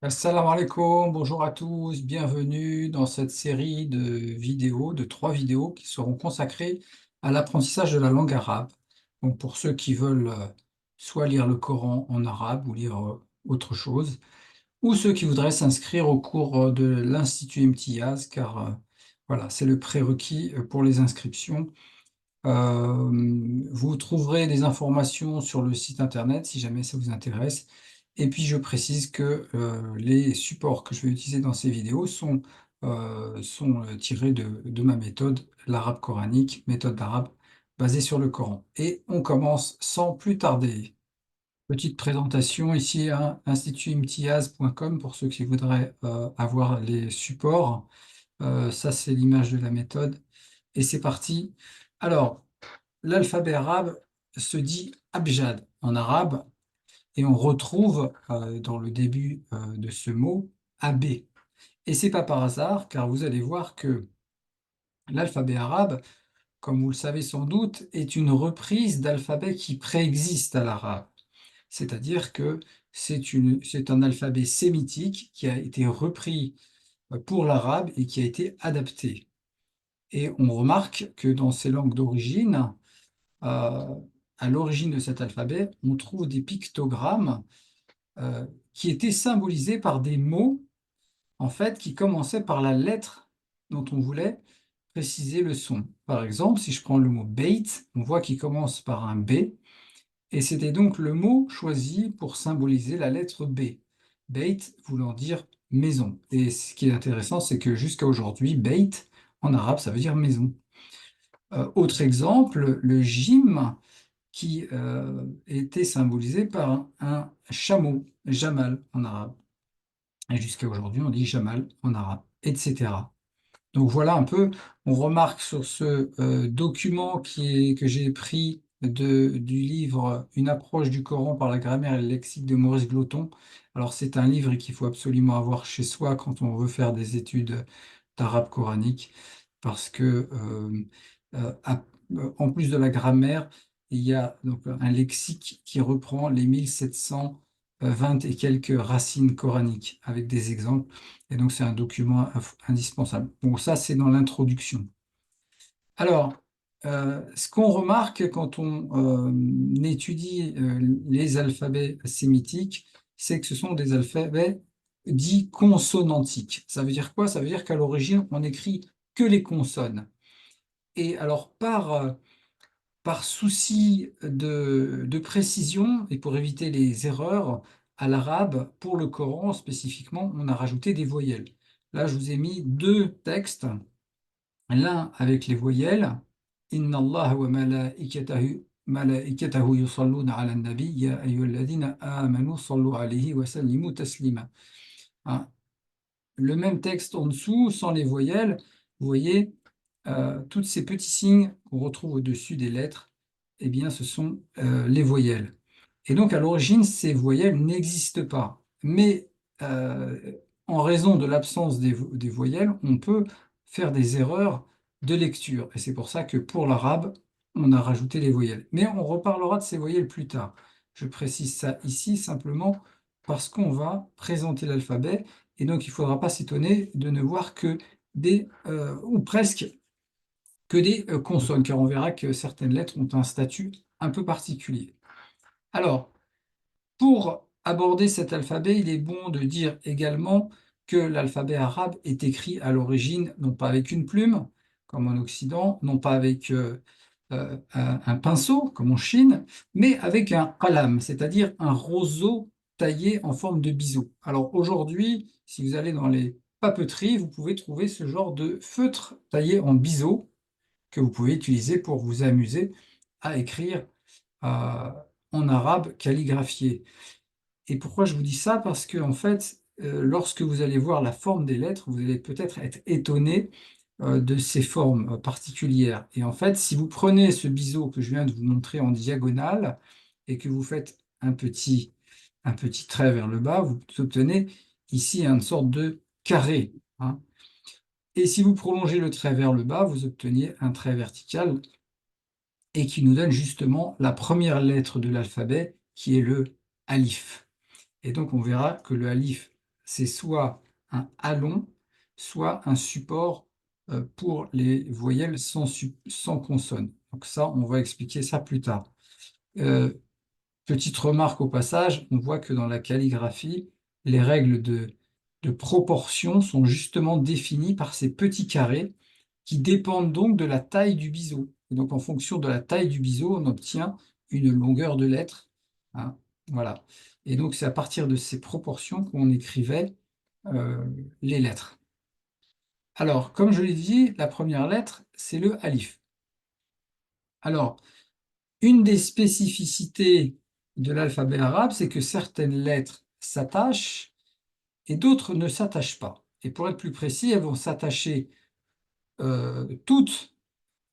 Assalamu alaikum, bonjour à tous, bienvenue dans cette série de vidéos, de 3 vidéos qui seront consacrées à l'apprentissage de la langue arabe. Donc pour ceux qui veulent soit lire le Coran en arabe ou lire autre chose, ou ceux qui voudraient s'inscrire au cours de l'Institut Imtiyaz, car voilà, c'est le prérequis pour les inscriptions. Vous trouverez des informations sur le site internet si jamais ça vous intéresse. Et puis je précise que les supports que je vais utiliser dans ces vidéos sont tirés de ma méthode, l'arabe coranique, méthode d'arabe basée sur le Coran. Et on commence sans plus tarder. Petite présentation ici à institutimtiaz.com pour ceux qui voudraient avoir les supports. Ça, c'est l'image de la méthode. Et c'est parti. Alors, l'alphabet arabe se dit abjad en arabe et on retrouve dans le début de ce mot AB. Et c'est pas par hasard car vous allez voir que l'alphabet arabe, comme vous le savez sans doute, est une reprise d'alphabet qui préexiste à l'arabe. C'est-à-dire que c'est un alphabet sémitique qui a été repris pour l'arabe et qui a été adapté. Et on remarque que dans ces langues d'origine, euh, à l'origine de cet alphabet, on trouve des pictogrammes qui étaient symbolisés par des mots, en fait, qui commençaient par la lettre dont on voulait préciser le son. Par exemple, si je prends le mot bait, on voit qu'il commence par un B, et c'était donc le mot choisi pour symboliser la lettre B. Bait voulant dire maison. Et ce qui est intéressant, c'est que jusqu'à aujourd'hui, bait, en arabe, ça veut dire maison. Autre exemple, le jim, qui était symbolisé par un chameau, Jamal en arabe. Et jusqu'à aujourd'hui, on dit Jamal en arabe, etc. Donc voilà un peu, on remarque sur ce document que j'ai pris du livre Une approche du Coran par la grammaire et le lexique de Maurice Gloton. Alors c'est un livre qu'il faut absolument avoir chez soi quand on veut faire des études d'arabe coranique, parce que en plus de la grammaire, il y a donc un lexique qui reprend les 1720 et quelques racines coraniques avec des exemples. Et donc, c'est un document indispensable. Bon, ça, c'est dans l'introduction. Alors, ce qu'on remarque quand on étudie les alphabets sémitiques, c'est que ce sont des alphabets dits consonantiques. Ça veut dire quoi? Ça veut dire qu'à l'origine, on n'écrit que les consonnes. Et alors, par souci de précision et pour éviter les erreurs, à l'arabe, pour le Coran spécifiquement, on a rajouté des voyelles. Là, je vous ai mis 2 textes, l'un avec les voyelles. Inna Allah wa malaikatahu yusalluna ala nabi ya ayyuhalladhina amanu sallu alayhi wa sallimu taslima. Hein, le même texte en dessous, sans les voyelles, vous voyez, tous ces petits signes qu'on retrouve au-dessus des lettres, eh bien, ce sont les voyelles. Et donc, à l'origine, ces voyelles n'existent pas. Mais en raison de l'absence des voyelles, on peut faire des erreurs de lecture. Et c'est pour ça que pour l'arabe, on a rajouté les voyelles. Mais on reparlera de ces voyelles plus tard. Je précise ça ici simplement parce qu'on va présenter l'alphabet. Et donc, il ne faudra pas s'étonner de ne voir que ou presque que des consonnes, car on verra que certaines lettres ont un statut un peu particulier. Alors, pour aborder cet alphabet, il est bon de dire également que l'alphabet arabe est écrit à l'origine, non pas avec une plume, comme en Occident, non pas avec un pinceau, comme en Chine, mais avec un qalam, c'est-à-dire un roseau taillé en forme de biseau. Alors aujourd'hui, si vous allez dans les papeteries, vous pouvez trouver ce genre de feutre taillé en biseau que vous pouvez utiliser pour vous amuser à écrire euh, en arabe calligraphié. Et pourquoi je vous dis ça? Parce que, en fait, lorsque vous allez voir la forme des lettres, vous allez peut-être être étonné de ces formes particulières. Et en fait, si vous prenez ce biseau que je viens de vous montrer en diagonale et que vous faites un petit trait vers le bas, vous obtenez ici une sorte de carré. Hein. Et si vous prolongez le trait vers le bas, vous obtenez un trait vertical et qui nous donne justement la première lettre de l'alphabet qui est le alif. Et donc on verra que le alif c'est soit un halon, soit un support pour les voyelles sans consonne. Donc ça, on va expliquer ça plus tard. Euh, Petite remarque au passage, on voit que dans la calligraphie, les règles de proportion sont justement définies par ces petits carrés qui dépendent donc de la taille du biseau. Et donc en fonction de la taille du biseau, on obtient une longueur de lettre, hein, voilà. Et donc c'est à partir de ces proportions qu'on écrivait les lettres. Alors, comme je l'ai dit, la première lettre, c'est le alif. Alors, une des spécificités de l'alphabet arabe, c'est que certaines lettres s'attachent et d'autres ne s'attachent pas. Et pour être plus précis, elles vont s'attacher toutes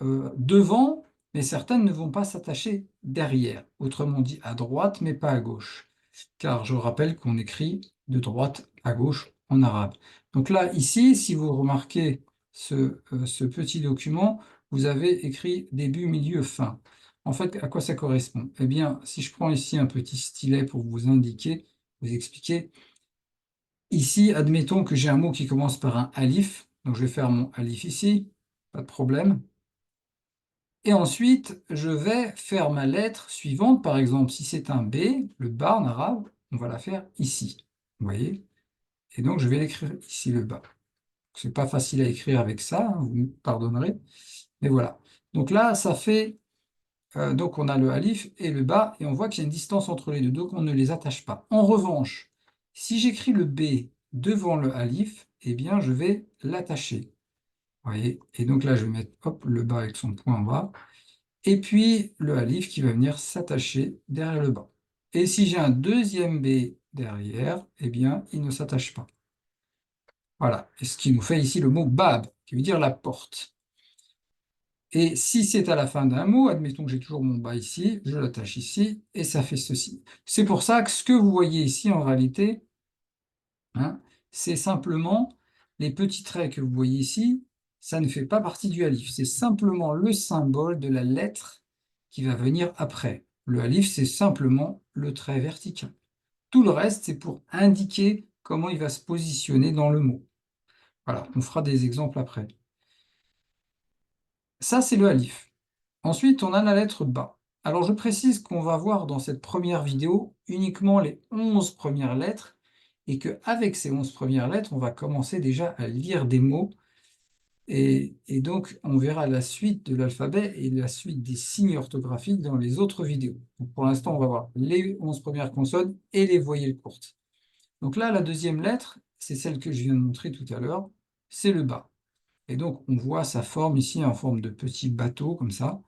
devant, mais certaines ne vont pas s'attacher derrière. Autrement dit, à droite, mais pas à gauche. Car je rappelle qu'on écrit de droite à gauche en arabe. Donc là, ici, si vous remarquez ce petit document, vous avez écrit début, milieu, fin. En fait, à quoi ça correspond? Eh bien, si je prends ici un petit stylet pour vous indiquer, vous expliquer, ici, admettons que j'ai un mot qui commence par un alif, donc je vais faire mon alif ici, pas de problème. Et ensuite, je vais faire ma lettre suivante. Par exemple, si c'est un B, le ba en arabe, on va la faire ici. Vous voyez? Et donc, je vais l'écrire ici, le ba. C'est pas facile à écrire avec ça, hein, vous me pardonnerez. Mais voilà. Donc là, ça fait... donc, on a le alif et le ba, et on voit qu'il y a une distance entre les deux, donc on ne les attache pas. En revanche, si j'écris le B devant le alif, eh bien, je vais l'attacher. Vous voyez? Et donc là, je vais mettre hop, le ba avec son point en bas. Et puis le alif qui va venir s'attacher derrière le bas. Et si j'ai un deuxième B derrière, eh bien, il ne s'attache pas. Voilà, et ce qui nous fait ici le mot bab, qui veut dire la porte. Et si c'est à la fin d'un mot, admettons que j'ai toujours mon bas ici, je l'attache ici, et ça fait ceci. C'est pour ça que ce que vous voyez ici, en réalité, hein, c'est simplement les petits traits que vous voyez ici, ça ne fait pas partie du alif. C'est simplement le symbole de la lettre qui va venir après. Le alif, c'est simplement le trait vertical. Tout le reste, c'est pour indiquer comment il va se positionner dans le mot. Voilà, on fera des exemples après. Ça, c'est le alif. Ensuite, on a la lettre ba. Alors, je précise qu'on va voir dans cette première vidéo uniquement les 11 premières lettres et qu'avec ces 11 premières lettres, on va commencer déjà à lire des mots et donc on verra la suite de l'alphabet et la suite des signes orthographiques dans les autres vidéos. Donc, pour l'instant, on va voir les 11 premières consonnes et les voyelles courtes. Donc là, la deuxième lettre, c'est celle que je viens de montrer tout à l'heure, c'est le ba. Et donc, on voit sa forme ici en forme de petit bateau, comme ça.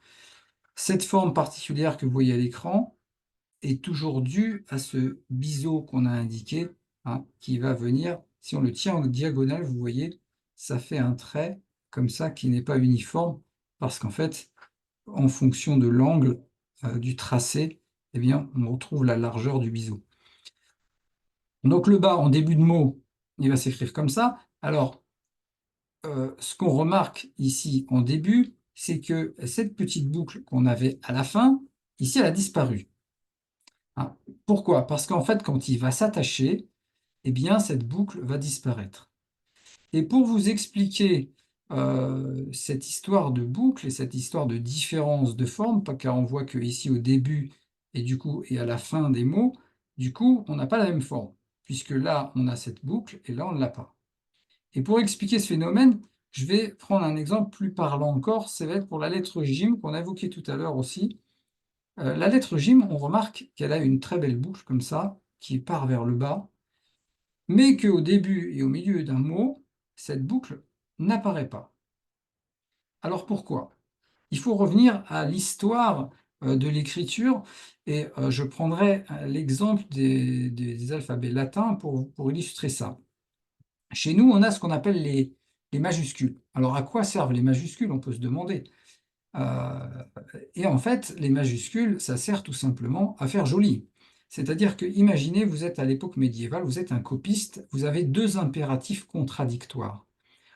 Cette forme particulière que vous voyez à l'écran est toujours due à ce biseau qu'on a indiqué, hein, qui va venir, si on le tient en diagonale, vous voyez, ça fait un trait comme ça qui n'est pas uniforme, parce qu'en fait, en fonction de l'angle du tracé, eh bien, on retrouve la largeur du biseau. Donc le bas, en début de mot, il va s'écrire comme ça. Alors, ce qu'on remarque ici en début, c'est que cette petite boucle qu'on avait à la fin, ici, elle a disparu. Hein. Pourquoi? Parce qu'en fait, quand il va s'attacher, eh bien, cette boucle va disparaître. Et pour vous expliquer cette histoire de boucle et cette histoire de différence de forme, car on voit que ici au début et du coup et à la fin des mots, du coup, on n'a pas la même forme, puisque là, on a cette boucle et là, on ne l'a pas. Et pour expliquer ce phénomène, je vais prendre un exemple plus parlant encore, ça va être pour la lettre J qu'on a évoqué tout à l'heure aussi. La lettre J, on remarque qu'elle a une très belle boucle comme ça, qui part vers le bas, mais qu'au début et au milieu d'un mot, cette boucle n'apparaît pas. Alors pourquoi? Il faut revenir à l'histoire de l'écriture, et je prendrai l'exemple des alphabets latins pour illustrer ça. Chez nous, on a ce qu'on appelle les majuscules. Alors, à quoi servent les majuscules? On peut se demander. Euh, et en fait, les majuscules, ça sert tout simplement à faire joli. C'est-à-dire que, imaginez, vous êtes à l'époque médiévale, vous êtes un copiste, vous avez deux impératifs contradictoires.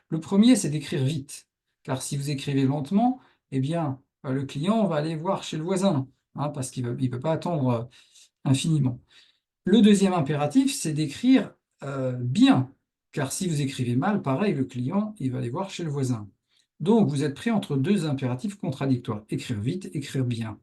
Le premier, c'est d'écrire vite, car si vous écrivez lentement, eh bien, le client va aller voir chez le voisin, hein, parce qu'il ne peut pas attendre infiniment. Le deuxième impératif, c'est d'écrire bien, car si vous écrivez mal, pareil, le client, il va aller voir chez le voisin. Donc, vous êtes pris entre deux impératifs contradictoires, écrire vite, écrire bien.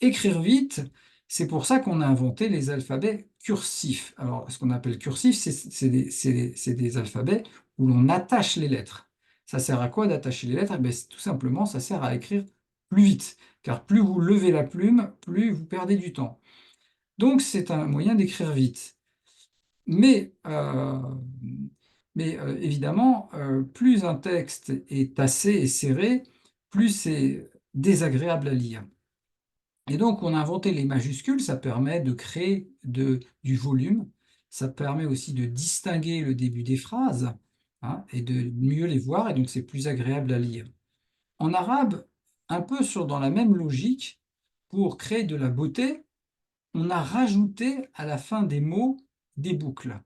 Écrire vite, c'est pour ça qu'on a inventé les alphabets cursifs. Alors, ce qu'on appelle cursif, c'est des alphabets où l'on attache les lettres. Ça sert à quoi d'attacher les lettres? Eh bien, tout simplement, ça sert à écrire plus vite, car plus vous levez la plume, plus vous perdez du temps. Donc, c'est un moyen d'écrire vite. Mais, évidemment, plus un texte est tassé et serré, plus c'est désagréable à lire. Et donc, on a inventé les majuscules, ça permet de créer du volume, ça permet aussi de distinguer le début des phrases, hein, et de mieux les voir, et donc c'est plus agréable à lire. En arabe, un peu dans la même logique, pour créer de la beauté, on a rajouté à la fin des mots des boucles.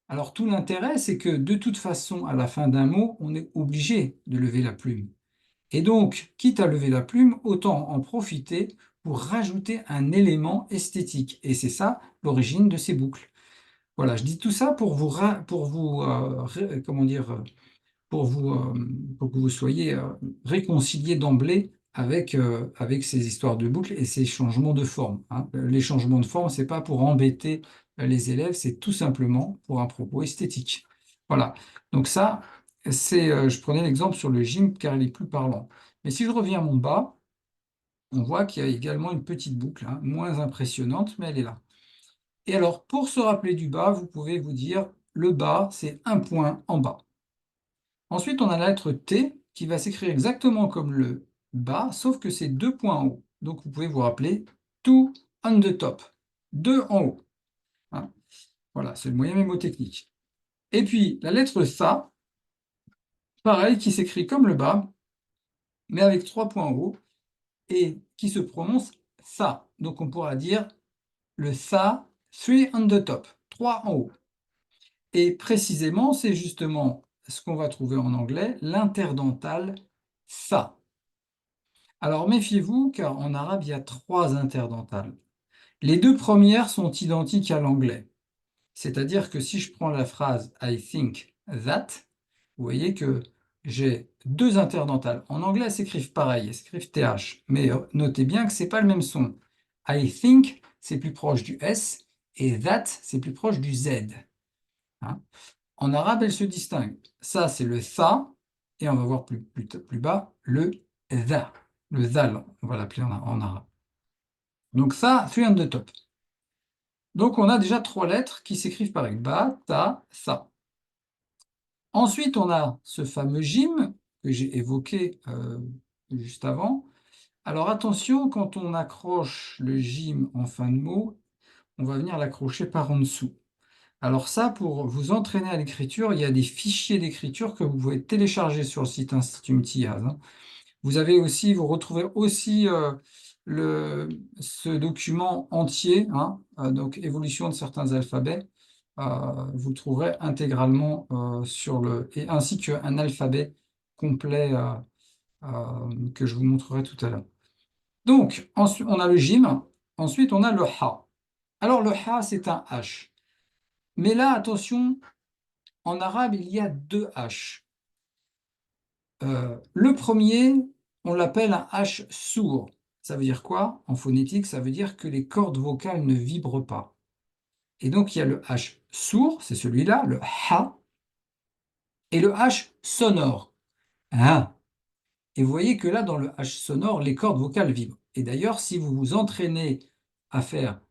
Alors tout l'intérêt, c'est que de toute façon, à la fin d'un mot, on est obligé de lever la plume. Et donc, quitte à lever la plume, autant en profiter pour rajouter un élément esthétique. Et c'est ça l'origine de ces boucles. Voilà, je dis tout ça comment dire, pour vous, pour que vous soyez réconciliés d'emblée avec ces histoires de boucles et ces changements de forme, hein. Les changements de forme, c'est pas pour embêter les élèves, c'est tout simplement pour un propos esthétique. Voilà. Donc ça, je prenais l'exemple sur le gym car il est plus parlant. Mais si je reviens à mon bas, on voit qu'il y a également une petite boucle, hein, moins impressionnante, mais elle est là. Et alors, pour se rappeler du bas, vous pouvez vous dire, le bas, c'est un point en bas. Ensuite, on a la lettre T qui va s'écrire exactement comme le bas, sauf que c'est deux points en haut. Donc, vous pouvez vous rappeler two on the top, deux en haut, hein. Voilà, c'est le moyen mémotechnique. Et puis, la lettre Tha, pareil, qui s'écrit comme le bas, mais avec trois points en haut, et qui se prononce Tha. Donc, on pourra dire le Tha, three on the top, trois en haut. Et précisément, c'est justement ce qu'on va trouver en anglais, l'interdental Tha. Alors méfiez-vous, car en arabe, il y a trois interdentales. Les deux premières sont identiques à l'anglais. C'est-à-dire que si je prends la phrase I think that, vous voyez que j'ai deux interdentales. En anglais, elles s'écrivent pareil, elles s'écrivent TH. Mais notez bien que ce n'est pas le même son. I think, c'est plus proche du S, et that, c'est plus proche du Z, hein. En arabe, elles se distinguent. Ça, c'est le tha, et on va voir plus bas le dha. Le dhal, on va l'appeler en arabe. Donc ça, three on the top. Donc on a déjà trois lettres qui s'écrivent pareil. Ba, ta, tha. Ensuite, on a ce fameux jim que j'ai évoqué juste avant. Alors attention, quand on accroche le jim en fin de mot, on va venir l'accrocher par en dessous. Alors ça, pour vous entraîner à l'écriture, il y a des fichiers d'écriture que vous pouvez télécharger sur le site Institut Mtillaz, hein. Vous retrouverez aussi ce document entier, hein, donc évolution de certains alphabets. Vous le trouverez intégralement ainsi qu'un alphabet complet que je vous montrerai tout à l'heure. Donc, ensuite, on a le jim, ensuite on a le ha. Alors le ha, c'est un H. Mais là, attention, en arabe, il y a deux H. Le premier, on l'appelle un H sourd. Ça veut dire quoi? En phonétique, ça veut dire que les cordes vocales ne vibrent pas. Et donc, il y a le H sourd, c'est celui-là, le ha, et le H sonore, hein. Et vous voyez que là, dans le H sonore, les cordes vocales vibrent. Et d'ailleurs, si vous vous entraînez à faire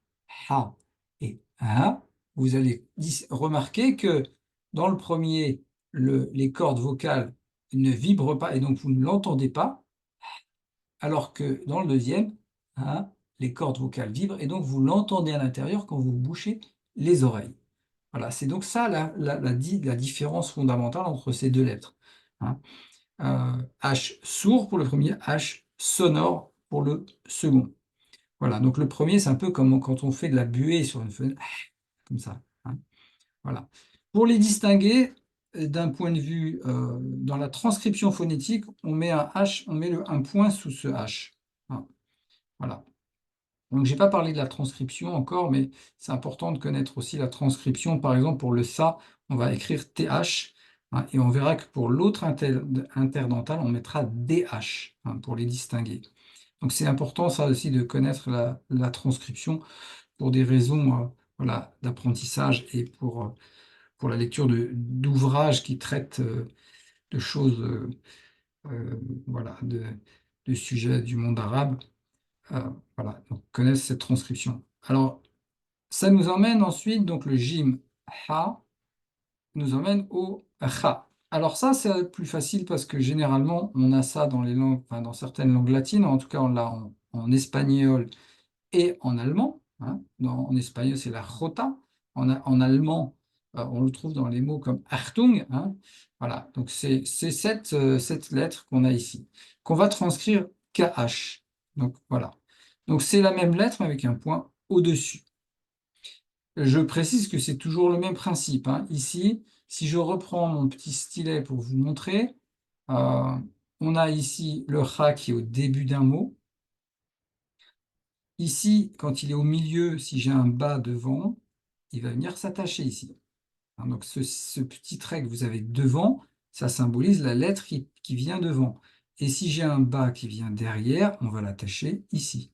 ha et ha, vous allez remarquer que dans le premier, les cordes vocales ne vibrent pas et donc vous ne l'entendez pas, alors que dans le deuxième, ha, les cordes vocales vibrent et donc vous l'entendez à l'intérieur quand vous bouchez les oreilles. Voilà, c'est donc ça la différence fondamentale entre ces deux lettres, hein. H sourd pour le premier, H sonore pour le second. Voilà, donc le premier, c'est un peu comme quand on fait de la buée sur une fenêtre, comme ça, hein. Voilà. Pour les distinguer, d'un point de vue, dans la transcription phonétique, on met un H, on met un point sous ce H, hein. Voilà. Donc, j'ai pas parlé de la transcription encore, mais c'est important de connaître aussi la transcription. Par exemple, pour le ça, on va écrire TH, hein, et on verra que pour l'autre interdental, on mettra DH, hein, pour les distinguer. Donc, c'est important, ça aussi, de connaître la transcription pour des raisons voilà, d'apprentissage et pour la lecture d'ouvrages qui traitent de choses, euh, voilà, de sujets du monde arabe. Voilà, donc connaissent cette transcription. Alors, ça nous emmène ensuite, donc le jim ha nous emmène au kha. Alors ça, c'est plus facile parce que généralement, on a ça dans les langues, enfin, dans certaines langues latines, en tout cas, on l'a en espagnol et en allemand, hein. En espagnol, c'est la jota. En allemand, on le trouve dans les mots comme Achtung, hein. Voilà, donc c'est cette lettre qu'on a ici, qu'on va transcrire KH. Donc voilà. Donc c'est la même lettre, mais avec un point au-dessus. Je précise que c'est toujours le même principe, hein. Ici, si je reprends mon petit stylet pour vous montrer, euh, on a ici le Kha qui est au début d'un mot. Ici, quand il est au milieu, si j'ai un bas devant, il va venir s'attacher ici, hein. Donc ce petit trait que vous avez devant, ça symbolise la lettre qui vient devant. Et si j'ai un bas qui vient derrière, on va l'attacher ici.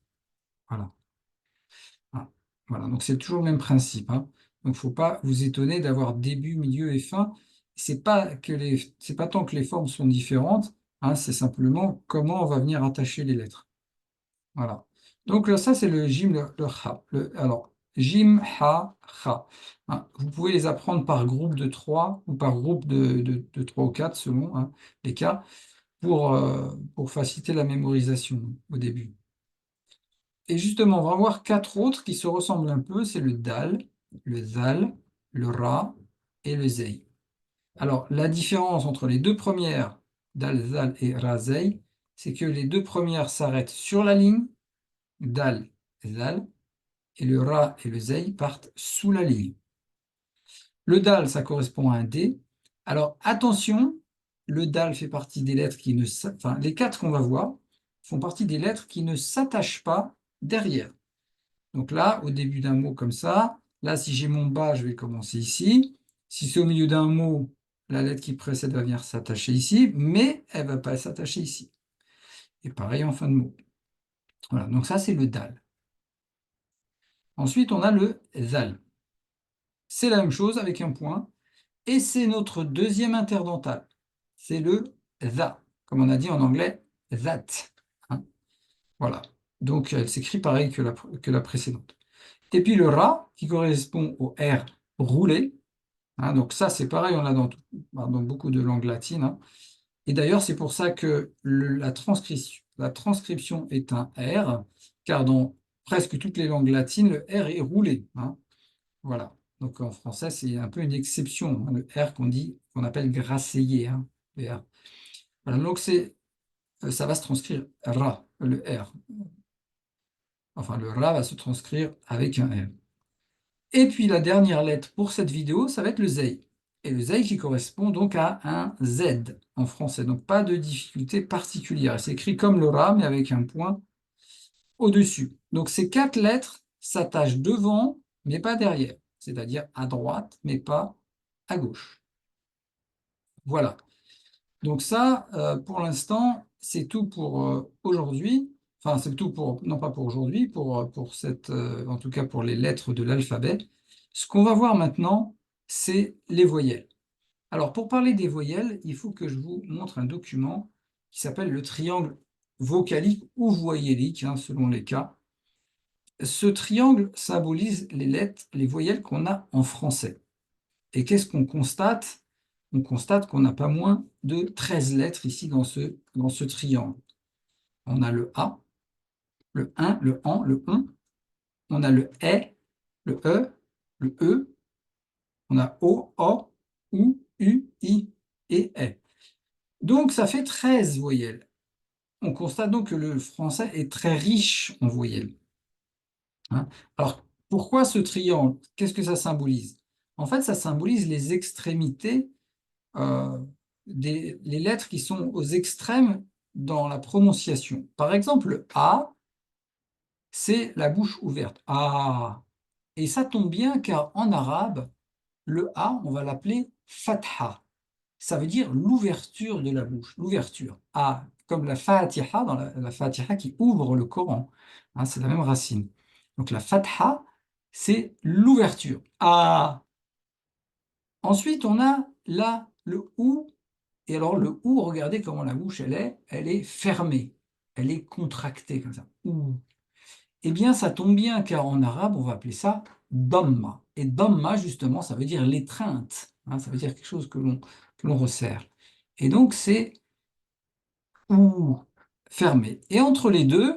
Voilà. Ah, voilà, donc c'est toujours le même principe, hein. Donc il ne faut pas vous étonner d'avoir début, milieu et fin. C'est pas tant que les formes sont différentes, hein, c'est simplement comment on va venir attacher les lettres. Voilà. Donc là, ça, c'est le jim, le ha. Alors, jim, ha, ha. Hein, vous pouvez les apprendre par groupe de 3 ou par groupe de 3 ou 4 selon, hein, les cas, pour faciliter la mémorisation au début. Et justement, on va voir 4 autres qui se ressemblent un peu. C'est le dal, le zal, le ra et le zei. Alors, la différence entre les deux premières, dal, zal et ra, zei, c'est que les deux premières s'arrêtent sur la ligne, dal, zal, et le ra et le zei partent sous la ligne. Le dal, ça correspond à un D. Alors, attention, le dal fait partie des lettres qui ne... Enfin, les 4 qu'on va voir font partie des lettres qui ne s'attachent pas derrière. Donc là, au début d'un mot comme ça, là, si j'ai mon bas, je vais commencer ici. Si c'est au milieu d'un mot, la lettre qui précède va venir s'attacher ici, mais elle ne va pas s'attacher ici. Et pareil en fin de mot. Voilà, donc ça, c'est le dal. Ensuite, on a le zal. C'est la même chose avec un point, et c'est notre deuxième interdental. C'est le za, comme on a dit en anglais, that, hein. Voilà, donc elle s'écrit pareil que la précédente. Et puis le ra, qui correspond au R roulé, hein, donc ça, c'est pareil, on l'a dans beaucoup de langues latines, hein. Et d'ailleurs, c'est pour ça que la transcription est un R, car dans presque toutes les langues latines, le R est roulé, hein. Voilà. Donc en français, c'est un peu une exception, hein, le R qu'on appelle grasseyé, hein, le R. Voilà, donc ça va se transcrire ra, le R. Enfin, le ra va se transcrire avec un R. Et puis la dernière lettre pour cette vidéo, ça va être le zei. Et le zei qui correspond donc à un Z en français. Donc pas de difficulté particulière. C'est écrit comme le ra, mais avec un point au-dessus. Donc ces 4 lettres s'attachent devant, mais pas derrière. C'est-à-dire à droite, mais pas à gauche. Voilà. Donc ça, pour l'instant, c'est tout pour aujourd'hui. Enfin, c'est tout pour, non pas pour aujourd'hui, pour en tout cas pour les lettres de l'alphabet. Ce qu'on va voir maintenant, c'est les voyelles. Alors, pour parler des voyelles, il faut que je vous montre un document qui s'appelle le triangle vocalique ou voyellique, hein, selon les cas. Ce triangle symbolise les lettres, les voyelles qu'on a en français. Et qu'est-ce qu'on constate? On constate qu'on n'a pas moins de 13 lettres ici dans ce triangle. On a le A, le 1, le AN, le ON. On a le E, le E, le E. On a O, O, OU, U, I et E. Donc ça fait 13 voyelles. On constate donc que le français est très riche en voyelles, hein. Alors pourquoi ce triangle? Qu'est-ce que ça symbolise? En fait, ça symbolise les extrémités, euh, les lettres qui sont aux extrêmes dans la prononciation. Par exemple, le A, c'est la bouche ouverte. Ah! Et ça tombe bien car en arabe, le A, on va l'appeler fatha. Ça veut dire l'ouverture de la bouche, l'ouverture. Ah, comme la Fatiha, dans la Fatiha qui ouvre le Coran. Hein, c'est la même racine. Donc la Fatha, c'est l'ouverture. Ah. Ensuite, on a là le OU. Et alors le OU, regardez comment la bouche, elle est fermée. Elle est contractée comme ça. OU. Eh bien, ça tombe bien, car en arabe, on va appeler ça Dhamma. Et Dhamma, justement, ça veut dire l'étreinte. Hein, ça veut dire quelque chose que l'on resserre. Et donc, c'est ou fermé. Et entre les deux,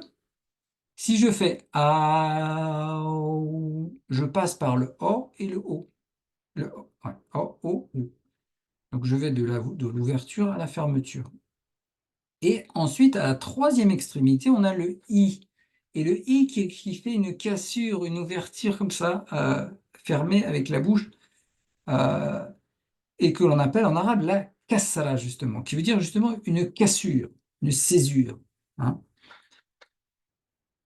si je fais aou, je passe par le O et le O. Le O, ouais, O, O, O. Donc, je vais de l'ouverture à la fermeture. Et ensuite, à la troisième extrémité, on a le I. Et le I qui fait une cassure, une ouverture comme ça, fermée avec la bouche, euh, et que l'on appelle en arabe la kassara, justement, qui veut dire justement une cassure, une césure. Hein.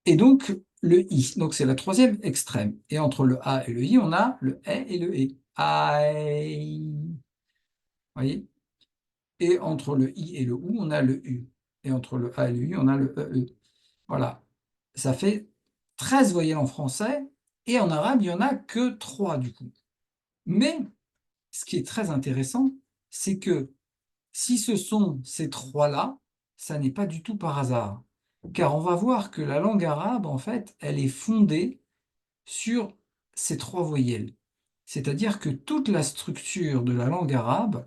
Et donc, le I. Donc, c'est la troisième extrême. Et entre le A et le I, on a le E et le E. Aïe. Voyez? Et entre le I et le OU, on a le U. Et entre le A et le U, on a le E. Voilà. Ça fait 13 voyelles en français, et en arabe, il n'y en a que 3 du coup. Mais ce qui est très intéressant, c'est que si ce sont ces 3-là, ça n'est pas du tout par hasard. Car on va voir que la langue arabe, en fait, elle est fondée sur ces 3 voyelles. C'est-à-dire que toute la structure de la langue arabe,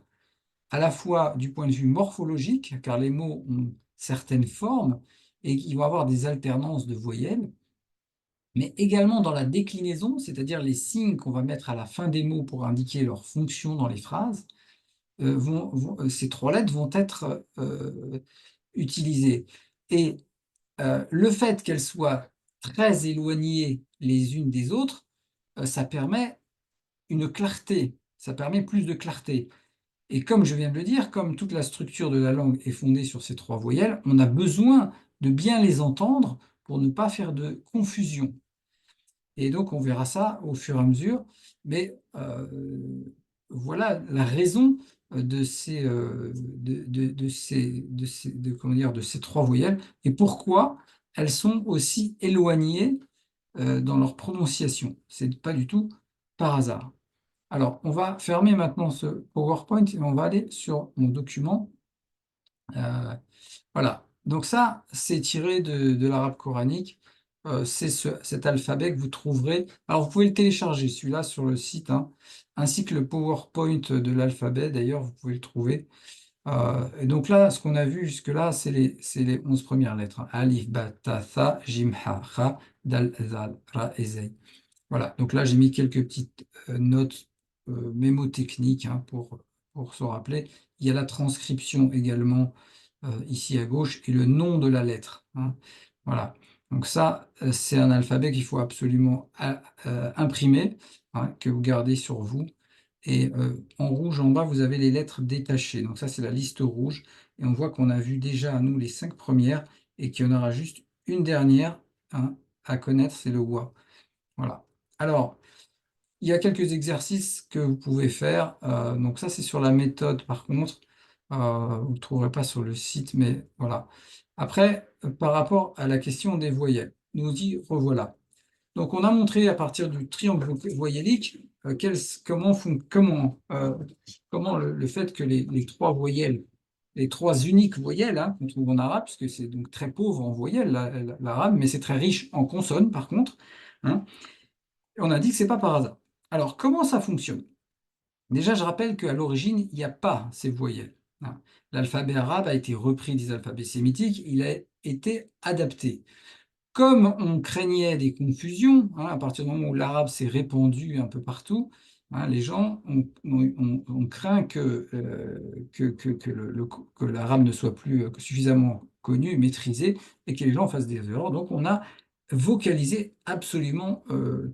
à la fois du point de vue morphologique, car les mots ont certaines formes et ils vont avoir des alternances de voyelles, mais également dans la déclinaison, c'est-à-dire les signes qu'on va mettre à la fin des mots pour indiquer leur fonction dans les phrases, ces 3 lettres vont être utilisées. Et le fait qu'elles soient très éloignées les unes des autres, ça permet une clarté, ça permet plus de clarté. Et comme je viens de le dire, comme toute la structure de la langue est fondée sur ces 3 voyelles, on a besoin de bien les entendre pour ne pas faire de confusion. Et donc, on verra ça au fur et à mesure. Mais voilà la raison comment dire, de ces 3 voyelles et pourquoi elles sont aussi éloignées dans leur prononciation. C'est pas du tout par hasard. Alors, on va fermer maintenant ce PowerPoint et on va aller sur mon document. Euh, voilà, donc ça, c'est tiré de l'arabe coranique. C'est cet alphabet que vous trouverez. Alors, vous pouvez le télécharger, celui-là, sur le site, hein, ainsi que le PowerPoint de l'alphabet, d'ailleurs, vous pouvez le trouver. Et donc là, ce qu'on a vu jusque-là, c'est les 11 premières lettres. Hein. Alif, Ba, Ta, Tha, Jim, Ha, Kha, Dal, Zal, Ra et Zay. Voilà, donc là j'ai mis quelques petites notes mémotechniques hein, pour se rappeler. Il y a la transcription également ici à gauche et le nom de la lettre. Hein. Voilà, donc ça c'est un alphabet qu'il faut absolument imprimer, hein, que vous gardez sur vous. Et en rouge en bas, vous avez les lettres détachées. Donc ça c'est la liste rouge. Et on voit qu'on a vu déjà à nous les 5 premières et qu'il y en aura juste une dernière hein, à connaître, c'est le wa. Voilà. Alors, il y a quelques exercices que vous pouvez faire. Donc ça, c'est sur la méthode, par contre. Vous ne le trouverez pas sur le site, mais voilà. Après, par rapport à la question des voyelles, nous y revoilà. Donc, on a montré à partir du triangle voyellique comment le fait que les 3 voyelles, les 3 uniques voyelles hein, qu'on trouve en arabe, puisque c'est donc très pauvre en voyelles, l'arabe, mais c'est très riche en consonnes, par contre. Hein, on a dit que c'est pas par hasard. Alors, comment ça fonctionne? Déjà, je rappelle qu'à l'origine, il n'y a pas ces voyelles. Hein. L'alphabet arabe a été repris des alphabets sémitiques, il a été adapté. Comme on craignait des confusions, hein, à partir du moment où l'arabe s'est répandu un peu partout, hein, les gens ont craint que l'arabe ne soit plus suffisamment connu, maîtrisé, et que les gens fassent des erreurs. Donc on a vocalisé absolument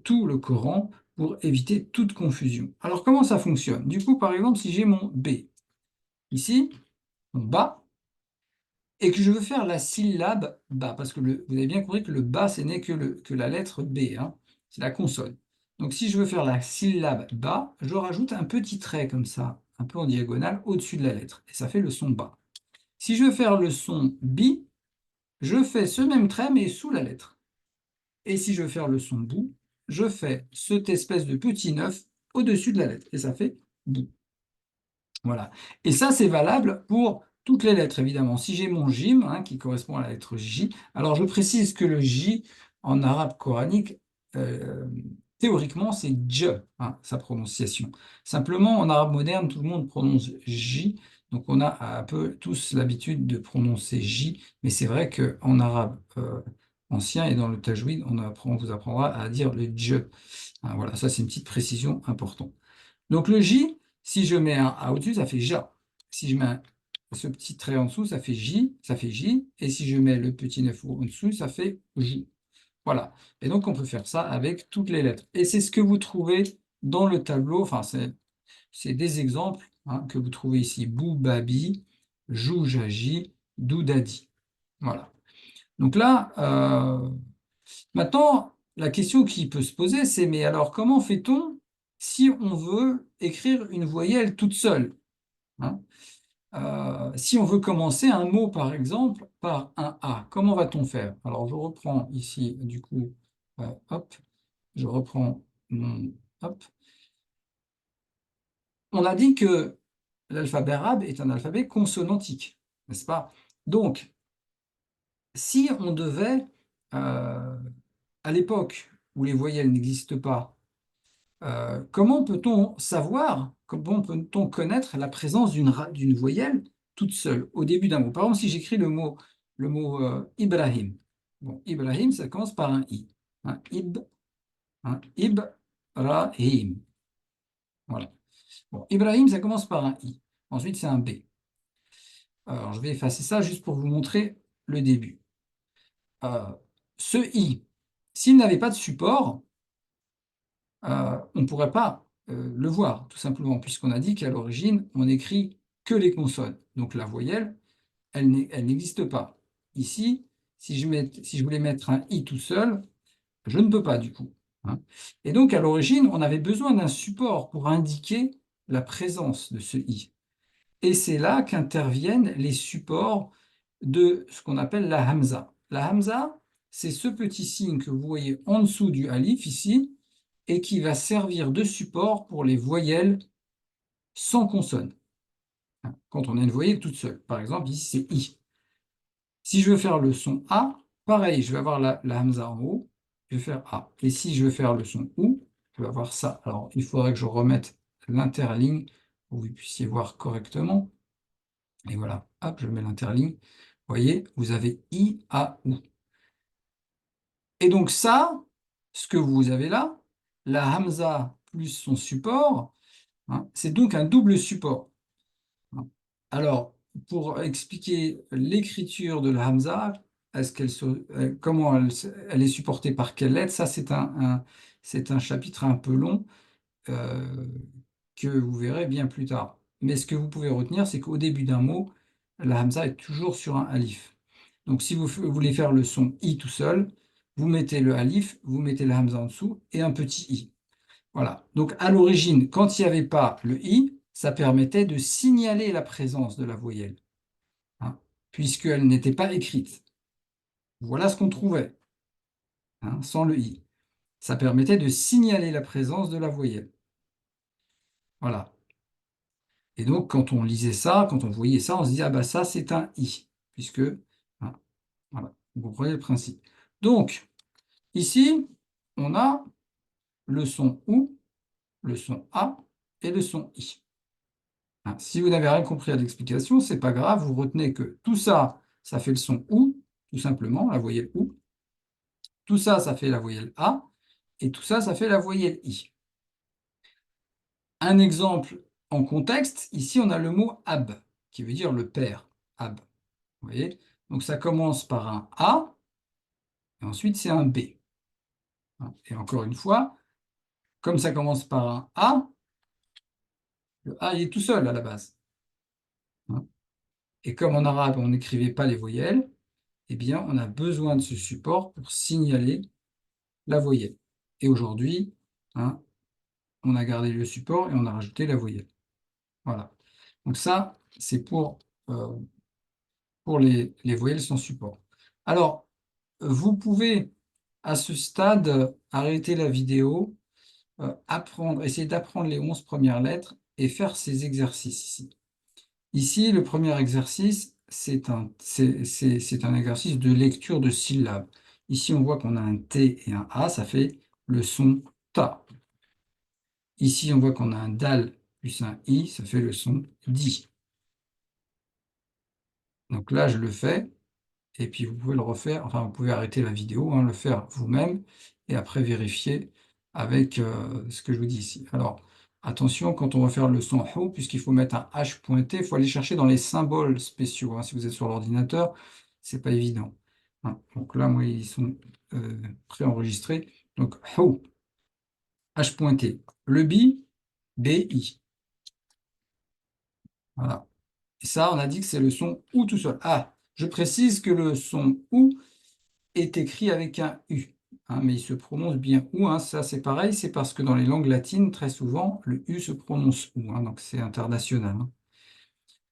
tout le Coran pour éviter toute confusion. Alors comment ça fonctionne? Du coup, par exemple, si j'ai mon B, ici, mon Ba, et que je veux faire la syllabe ba, parce que vous avez bien compris que le ba, ce n'est que la lettre B, hein, c'est la consonne. Donc si je veux faire la syllabe ba, je rajoute un petit trait comme ça, un peu en diagonale, au-dessus de la lettre, et ça fait le son ba. Si je veux faire le son bi, je fais ce même trait, mais sous la lettre. Et si je veux faire le son bou, je fais cette espèce de petit neuf au-dessus de la lettre, et ça fait bou. Voilà. Et ça, c'est valable pour toutes les lettres, évidemment. Si j'ai mon jim, hein, qui correspond à la lettre J, alors je précise que le J, en arabe coranique, euh, théoriquement, c'est dj, hein, sa prononciation. Simplement, en arabe moderne, tout le monde prononce J, donc on a un peu tous l'habitude de prononcer J, mais c'est vrai qu'en arabe ancien et dans le tajwid, on vous apprendra à dire le dj. Hein, voilà, ça c'est une petite précision importante. Donc le J, si je mets un A au-dessus, ça fait Ja. Si je mets ce petit trait en dessous, ça fait J, ça fait J. Et si je mets le petit neuf en dessous, ça fait J. Voilà. Et donc on peut faire ça avec toutes les lettres. Et c'est ce que vous trouvez dans le tableau. Enfin, c'est des exemples, hein, que vous trouvez ici. Bou, Babi, Jou, Jaji, Dou, Dadi. Voilà. Donc là, maintenant, la question qui peut se poser, c'est mais alors comment fait-on si on veut écrire une voyelle toute seule, hein? Si on veut commencer un mot, par exemple, par un A, comment va-t-on faire? Alors, je reprends ici, du coup, hop, je reprends mon... Hop. On a dit que l'alphabet arabe est un alphabet consonantique, n'est-ce pas? Donc, si on devait, euh, à l'époque où les voyelles n'existent pas, comment peut-on savoir, comment peut-on connaître la présence d'une voyelle toute seule au début d'un mot? Par exemple, si j'écris le mot Ibrahim. Bon, Ibrahim, ça commence par un I. Hein, Ibrahim. Voilà. Bon, Ibrahim, ça commence par un I. Ensuite, c'est un B. Alors, je vais effacer ça juste pour vous montrer le début. Euh, Ce I, s'il n'avait pas de support, on ne pourrait pas le voir, tout simplement, puisqu'on a dit qu'à l'origine, on n'écrit que les consonnes. Donc la voyelle, elle n'existe pas. Ici, si je voulais mettre un i tout seul, je ne peux pas du coup, hein. Et donc à l'origine, on avait besoin d'un support pour indiquer la présence de ce i. Et c'est là qu'interviennent les supports de ce qu'on appelle la hamza. La hamza, c'est ce petit signe que vous voyez en dessous du alif ici, et qui va servir de support pour les voyelles sans consonne, hein, quand on a une voyelle toute seule. Par exemple, ici, c'est I. Si je veux faire le son A, pareil, je vais avoir la hamza en haut, je vais faire A. Et si je veux faire le son OU, je vais avoir ça. Alors, il faudrait que je remette l'interligne pour que vous puissiez voir correctement. Et voilà, hop, je mets l'interligne. Vous voyez, vous avez I, A, OU. Et donc ça, ce que vous avez là, la hamza plus son support, hein, c'est donc un double support. Alors, pour expliquer l'écriture de la Hamza, comment elle est supportée par quelle lettre, ça c'est un chapitre un peu long, euh, que vous verrez bien plus tard. Mais ce que vous pouvez retenir, c'est qu'au début d'un mot, la Hamza est toujours sur un alif. Donc si vous voulez faire le son I tout seul, vous mettez le alif, vous mettez la Hamza en dessous et un petit I. Voilà. Donc, à l'origine, quand il n'y avait pas le i, ça permettait de signaler la présence de la voyelle, hein, puisqu'elle n'était pas écrite. Voilà ce qu'on trouvait, hein, sans le i. Ça permettait de signaler la présence de la voyelle. Voilà. Et donc, quand on lisait ça, quand on voyait ça, on se disait, ah bah ça, c'est un i, puisque, hein, voilà, vous comprenez le principe. Donc, ici, on a le son ou, le son a et le son i. Hein, si vous n'avez rien compris à l'explication, c'est pas grave, vous retenez que tout ça, ça fait le son OU, tout simplement, la voyelle OU. Tout ça, ça fait la voyelle A. Et tout ça, ça fait la voyelle I. Un exemple en contexte, ici, on a le mot ab, qui veut dire le père. Ab. Vous voyez? Donc ça commence par un A, et ensuite c'est un B. Hein, et encore une fois, comme ça commence par un A, le A il est tout seul à la base. Hein. Et comme en arabe, on n'écrivait pas les voyelles, eh bien, on a besoin de ce support pour signaler la voyelle. Et aujourd'hui, hein, on a gardé le support et on a rajouté la voyelle. Voilà. Donc ça, c'est pour les voyelles sans support. Alors, vous pouvez, à ce stade, arrêter la vidéo, essayer d'apprendre les 11 premières lettres et faire ces exercices ici. Ici, le premier exercice, c'est un exercice de lecture de syllabes. Ici, on voit qu'on a un T et un A, ça fait le son ta. Ici, on voit qu'on a un dal plus un I, ça fait le son di. Donc là, je le fais, et puis vous pouvez le refaire, enfin, vous pouvez arrêter la vidéo, hein, le faire vous-même, et après vérifier avec ce que je vous dis ici. Alors, attention, quand on va faire le son HO, puisqu'il faut mettre un H pointé, il faut aller chercher dans les symboles spéciaux, hein. Si vous êtes sur l'ordinateur, c'est pas évident, hein. Donc là, moi, ils sont préenregistrés. Donc, HO, H pointé. Le BI, BI. Voilà. Et ça, on a dit que c'est le son OU tout seul. Ah, je précise que le son OU est écrit avec un U, hein, mais il se prononce bien OU, hein. Ça, c'est pareil, c'est parce que dans les langues latines, très souvent, le U se prononce OU, hein, donc c'est international, hein.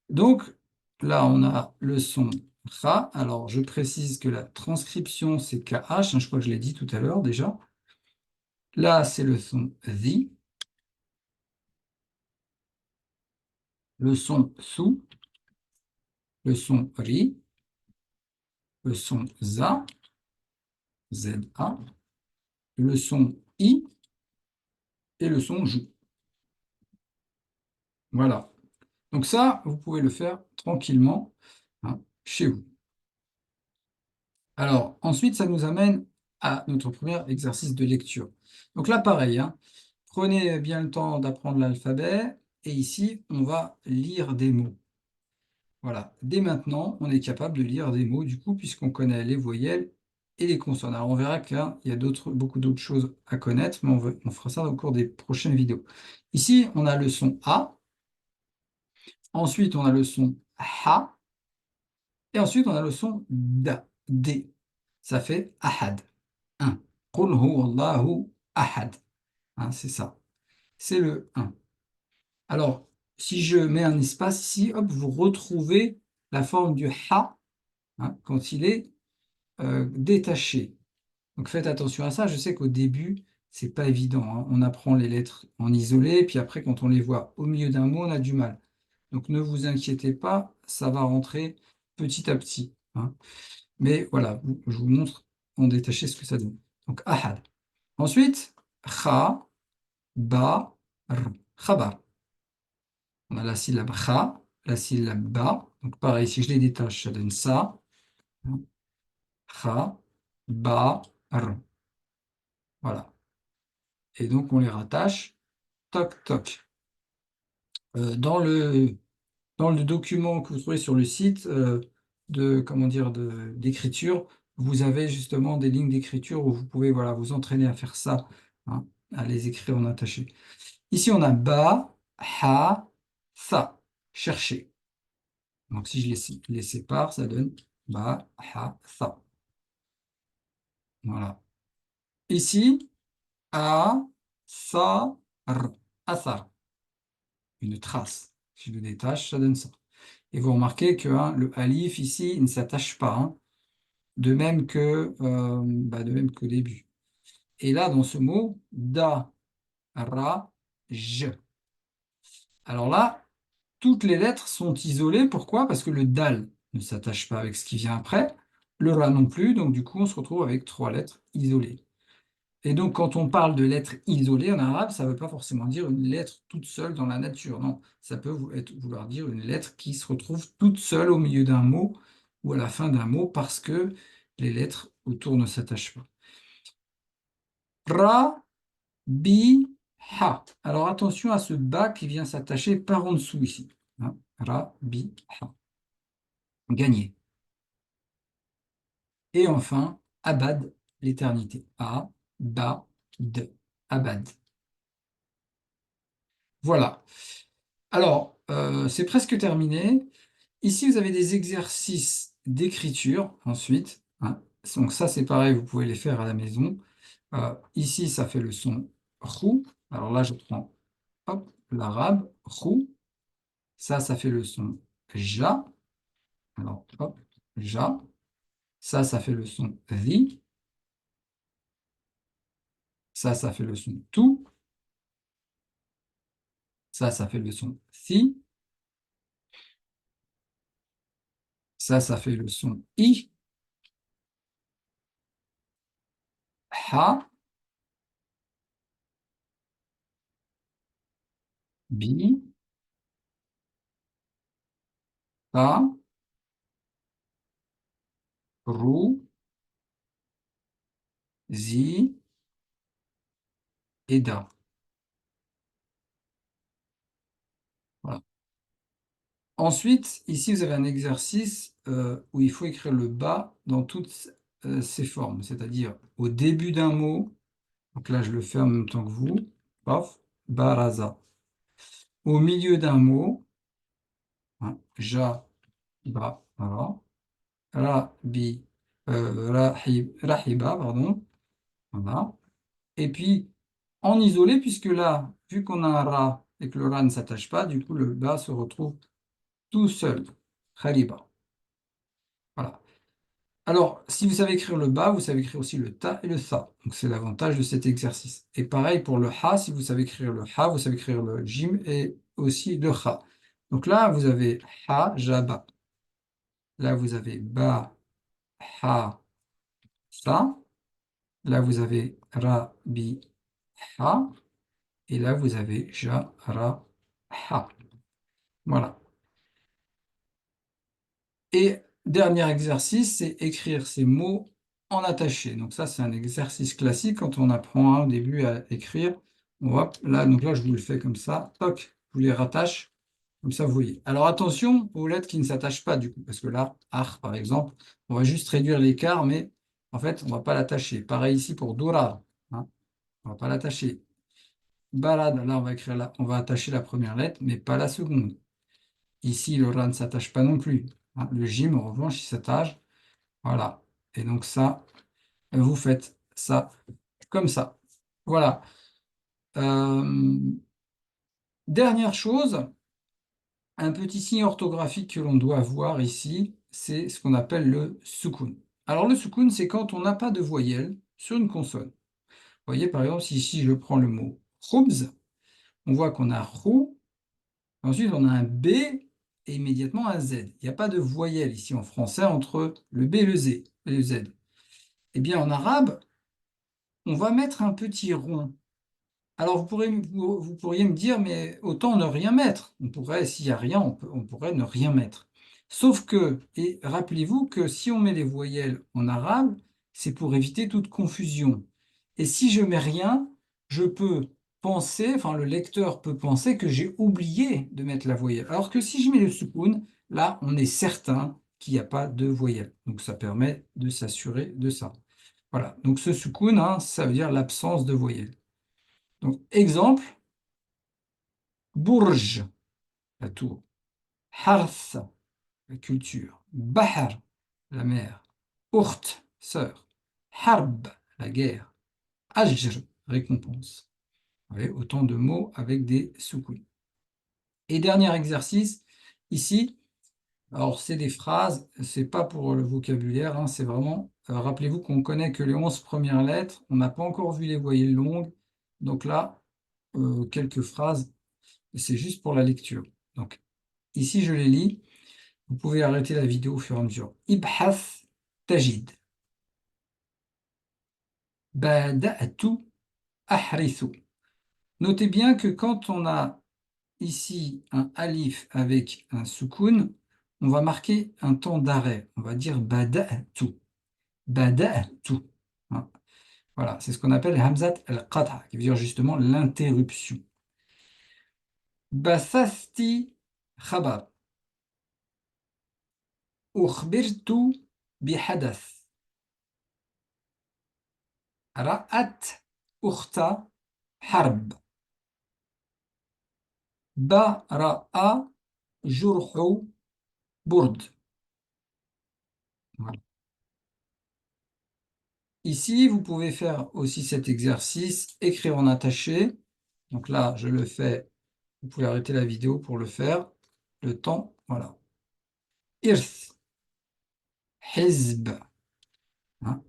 Donc, là, on a le son RA. Alors, je précise que la transcription, c'est KH, hein, je crois que je l'ai dit tout à l'heure déjà. Là, c'est le son THE, le son SOU, le son RI, le son ZA, ZA, le son I et le son JOU. Voilà. Donc ça, vous pouvez le faire tranquillement, hein, chez vous. Alors, ensuite, ça nous amène à notre premier exercice de lecture. Donc là, pareil, hein, prenez bien le temps d'apprendre l'alphabet, et ici, on va lire des mots. Voilà. Dès maintenant, on est capable de lire des mots, du coup, puisqu'on connaît les voyelles et les consonnes. Alors, on verra qu'il y a beaucoup d'autres choses à connaître, mais on fera ça au cours des prochaines vidéos. Ici, on a le son A. Ensuite, on a le son Ha. Et ensuite, on a le son da, D. Ça fait ahad. Un. Qul huwallahu ahad. Hein, c'est ça. C'est le un. Alors, si je mets un espace ici, hop, vous retrouvez la forme du ha, hein, quand il est détaché. Donc faites attention à ça. Je sais qu'au début, c'est pas évident, hein. On apprend les lettres en isolé, puis après, quand on les voit au milieu d'un mot, on a du mal. Donc ne vous inquiétez pas, ça va rentrer petit à petit, hein. Mais voilà, je vous montre en détaché ce que ça donne. Donc, ahad. Ensuite, kha, ba, r. Khabar. On a la syllabe kha, la syllabe ba. Donc, pareil, si je les détache, ça donne ça. Kha, ba, r. Voilà. Et donc, on les rattache. Toc, toc. Dans le document que vous trouvez sur le site comment dire, d'écriture, vous avez justement des lignes d'écriture où vous pouvez voilà, vous entraîner à faire ça, hein, à les écrire en attaché. Ici, on a ba, ha, sa. Chercher. Donc, si je les sépare, ça donne ba, ha, sa. Voilà. Ici, a, sa, r. Athar. Une trace. Si je le détache, ça donne ça. Et vous remarquez que hein, le alif ici il ne s'attache pas, hein, de même qu'au début. Et là, dans ce mot, da, ra, j. Alors là, toutes les lettres sont isolées. Pourquoi? Parce que le dal ne s'attache pas avec ce qui vient après, le ra non plus, donc du coup, on se retrouve avec trois lettres isolées. Et donc, quand on parle de lettres isolées en arabe, ça ne veut pas forcément dire une lettre toute seule dans la nature. Non, ça peut vouloir dire une lettre qui se retrouve toute seule au milieu d'un mot ou à la fin d'un mot parce que les lettres autour ne s'attachent pas. Ra, bi, ha. Alors attention à ce ba qui vient s'attacher par en dessous ici, hein. Ra, bi, ha. Gagné. Et enfin, abad, l'éternité. A, ba, d. Abad. Voilà. Alors, c'est presque terminé. Ici, vous avez des exercices d'écriture ensuite, hein. Donc ça, c'est pareil, vous pouvez les faire à la maison. Ici, ça fait le son rou. Alors là, je prends hop, l'arabe, rou. Ça fait le son ja. Alors hop, ja. Ça fait le son ri. Ça fait le son tout. Ça fait le son si. Ça fait le son i. Ha, bi, ta, rou, zi et da. Voilà. Ensuite, ici, vous avez un exercice où il faut écrire le bas dans toutes ses formes, c'est-à-dire au début d'un mot, donc là, je le fais en même temps que vous, paf, baraza. Au milieu d'un mot, hein, ja, ba, voilà, rabi, rahiba, pardon, voilà. Et puis, en isolé, puisque là, vu qu'on a un ra et que le ra ne s'attache pas, du coup, le ba se retrouve tout seul, khaliba. Voilà. Alors, si vous savez écrire le ba, vous savez écrire aussi le ta et le tha. Donc, c'est l'avantage de cet exercice. Et pareil pour le ha, si vous savez écrire le ha, vous savez écrire le jim et aussi le kha. Donc là, vous avez ha, jaba. Là, vous avez ba, ha, sa. Là, vous avez ra, bi, ha. Et là, vous avez ja, ra, ha. Voilà. Et dernier exercice, c'est écrire ces mots en attaché. Donc ça, c'est un exercice classique quand on apprend au début à écrire. Hop, là, donc là, je vous le fais comme ça. Toc, je vous les rattache. Comme ça, vous voyez. Alors attention aux lettres qui ne s'attachent pas du coup, parce que là, ar, par exemple, on va juste réduire l'écart, mais en fait, on ne va pas l'attacher. Pareil ici pour dora, hein, on ne va pas l'attacher. Balad, là, on va écrire là, on va attacher la première lettre, mais pas la seconde. Ici, le ra ne s'attache pas non plus, hein. Le jim, en revanche, il s'attache. Voilà. Et donc ça, vous faites ça comme ça. Voilà. Euh, Dernière chose, un petit signe orthographique que l'on doit voir ici, c'est ce qu'on appelle le sukun. Alors le sukun, c'est quand on n'a pas de voyelle sur une consonne. Vous voyez, par exemple, si ici je prends le mot khubz, on voit qu'on a rou, ensuite on a un B et immédiatement un Z. Il n'y a pas de voyelle ici en français entre le B et le Z. Le Z. Eh bien, en arabe, on va mettre un petit rond. Alors, vous pourriez me dire, mais autant ne rien mettre. On pourrait, s'il n'y a rien, on pourrait ne rien mettre. Sauf que, et rappelez-vous que si on met les voyelles en arabe, c'est pour éviter toute confusion. Et si je mets rien, je peux penser, enfin le lecteur peut penser que j'ai oublié de mettre la voyelle. Alors que si je mets le soukoun, là, on est certain qu'il n'y a pas de voyelle. Donc ça permet de s'assurer de ça. Voilà, donc ce soukoun, hein, ça veut dire l'absence de voyelle. Donc, exemple, Bourj, la tour. Harth, la culture. Bahar, la mer. Ukht, sœur. Harb, la guerre. Ajr, récompense. Vous voyez, autant de mots avec des soukouns. Et dernier exercice, ici, alors c'est des phrases, c'est pas pour le vocabulaire, hein, c'est vraiment, rappelez-vous qu'on connaît que les 11 premières lettres, on n'a pas encore vu les voyelles longues, donc là, quelques phrases, c'est juste pour la lecture. Donc, ici, je les lis. Vous pouvez arrêter la vidéo au fur et à mesure. Ibhath tajid. Bada'tu ahrithu. Notez bien que quand on a ici un alif avec un soukoun, on va marquer un temps d'arrêt. On va dire bada'tu. Bada'tu. Hein. Voilà, c'est ce qu'on appelle hamzat al-qat'a, qui veut dire justement l'interruption. Bathasti khabar. Ukhbirtu bihadath. Ra'at ukhta harb. Bara'a jurhu Bourde. Voilà. Ici, vous pouvez faire aussi cet exercice, écrire en attaché. Donc là, je le fais. Vous pouvez arrêter la vidéo pour le faire. Le temps, voilà. Irth, hizb. Hein.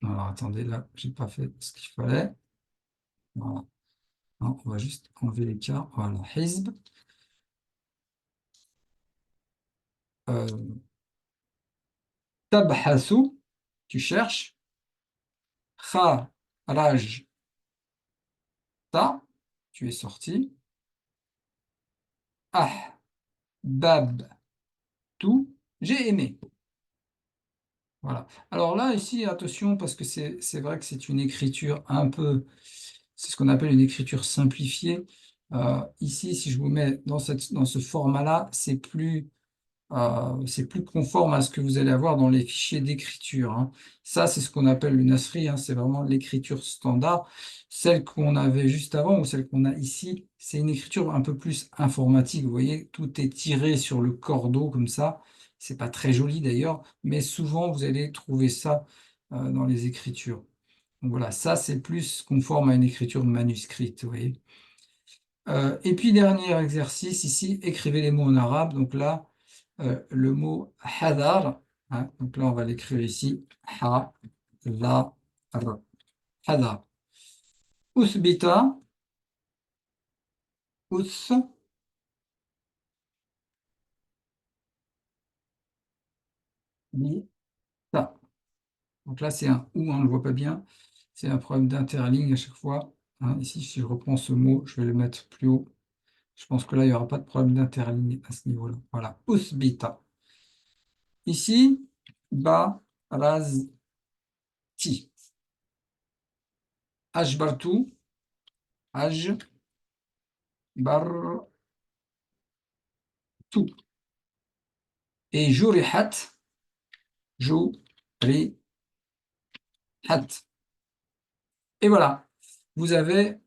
Alors attendez, là, j'ai pas fait ce qu'il fallait. Voilà. Non, on va juste enlever les cas. Voilà. Hizb. Euh, tabhasu, tu cherches. Kharajta, tu es sorti. Ahbabtu, j'ai aimé. Voilà. Alors là, ici, attention, parce que c'est vrai que c'est une écriture un peu, c'est ce qu'on appelle une écriture simplifiée. Ici, si je vous mets dans ce format-là, c'est plus conforme à ce que vous allez avoir dans les fichiers d'écriture, hein. Ça, c'est ce qu'on appelle le Nasri, hein, c'est vraiment l'écriture standard. Celle qu'on avait juste avant ou celle qu'on a ici, c'est une écriture un peu plus informatique. Vous voyez, tout est tiré sur le cordeau comme ça. C'est pas très joli d'ailleurs, mais souvent vous allez trouver ça dans les écritures. Donc voilà, ça c'est plus conforme à une écriture manuscrite, vous voyez. Et puis dernier exercice ici, écrivez les mots en arabe. Donc là, le mot hadar, hein, donc là on va l'écrire ici, hadar, hadar. Usbita, usbita. Donc là c'est un ou, hein, on ne le voit pas bien. C'est un problème d'interligne à chaque fois, hein. Ici, si je reprends ce mot, je vais le mettre plus haut. Je pense que là, il n'y aura pas de problème d'interligne à ce niveau-là. Voilà, usbita. Ici, ba, razti. Ajbartu, ajbartu. Et jurihat, jurihat. Et voilà, vous avez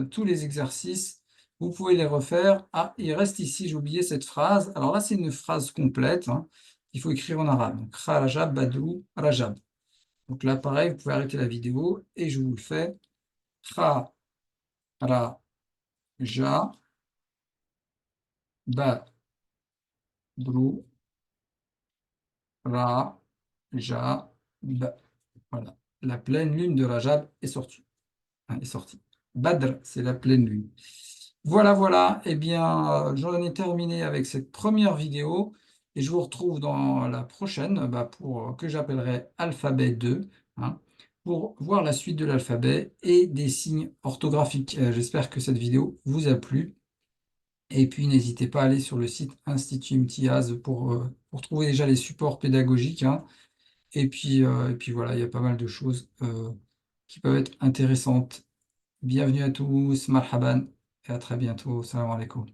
tous les exercices. Vous pouvez les refaire. Ah, il reste ici, j'ai oublié cette phrase. Alors là, c'est une phrase complète, hein. Il faut écrire en arabe. Donc, Kharajab, Badrou, Rajab. Donc là, pareil, vous pouvez arrêter la vidéo et je vous le fais. Kharaja, Badrou, Rajab. Voilà. La pleine lune de Rajab est sortie, hein, est sortie. Badr, c'est la pleine lune. Voilà, voilà. Eh bien, j'en ai terminé avec cette première vidéo et je vous retrouve dans la prochaine pour que j'appellerai alphabet 2, hein, pour voir la suite de l'alphabet et des signes orthographiques. J'espère que cette vidéo vous a plu. Et puis, n'hésitez pas à aller sur le site Institut Imtiaz pour trouver déjà les supports pédagogiques, hein. Et puis voilà, il y a pas mal de choses qui peuvent être intéressantes. Bienvenue à tous, marhaban, et à très bientôt. Salam alaikum.